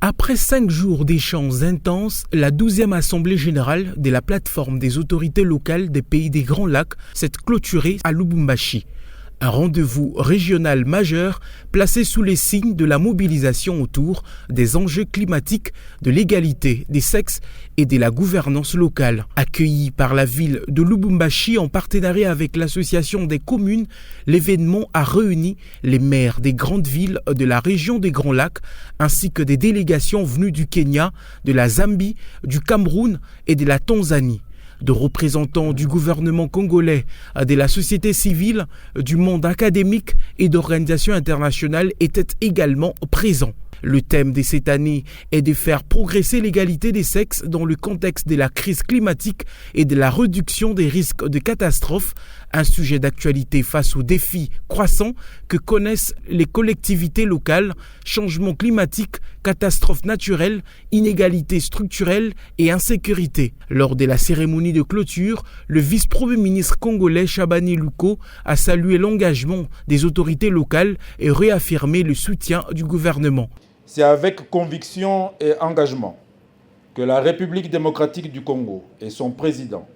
Après 5 jours d'échanges intenses, la 12e Assemblée générale de la plateforme des autorités locales des pays des Grands Lacs s'est clôturée à Lubumbashi. Un rendez-vous régional majeur placé sous les signes de la mobilisation autour des enjeux climatiques, de l'égalité des sexes et de la gouvernance locale. Accueilli par la ville de Lubumbashi en partenariat avec l'association des communes, l'événement a réuni les maires des grandes villes de la région des Grands Lacs ainsi que des délégations venues du Kenya, de la Zambie, du Cameroun et de la Tanzanie. De représentants du gouvernement congolais, de la société civile, du monde académique et d'organisations internationales étaient également présents. Le thème de cette année est de faire progresser l'égalité des sexes dans le contexte de la crise climatique et de la réduction des risques de catastrophes, un sujet d'actualité face aux défis croissants que connaissent les collectivités locales, changement climatique, catastrophes naturelles, inégalités structurelles et insécurité. Lors de la cérémonie de clôture, le vice-premier ministre congolais Chabani Luko a salué l'engagement des autorités locales et réaffirmé le soutien du gouvernement. C'est avec conviction et engagement que la République démocratique du Congo et son président,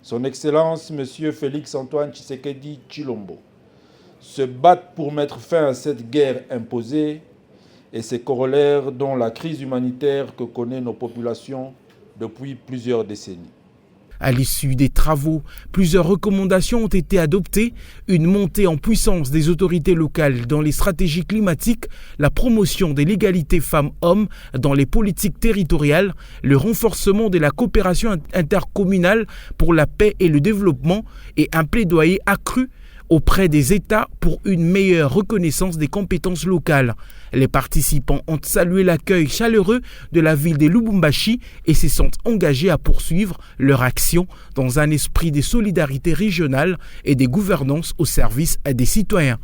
son Excellence M. Félix Antoine Tshisekedi Tshilombo, se battent pour mettre fin à cette guerre imposée et ses corollaires dont la crise humanitaire que connaissent nos populations depuis plusieurs décennies. À l'issue des travaux, plusieurs recommandations ont été adoptées, une montée en puissance des autorités locales dans les stratégies climatiques, la promotion de l'égalité femmes-hommes dans les politiques territoriales, le renforcement de la coopération intercommunale pour la paix et le développement et un plaidoyer accru auprès des États pour une meilleure reconnaissance des compétences locales. Les participants ont salué l'accueil chaleureux de la ville de Lubumbashi et se sont engagés à poursuivre leur action dans un esprit de solidarité régionale et de gouvernance au service des citoyens.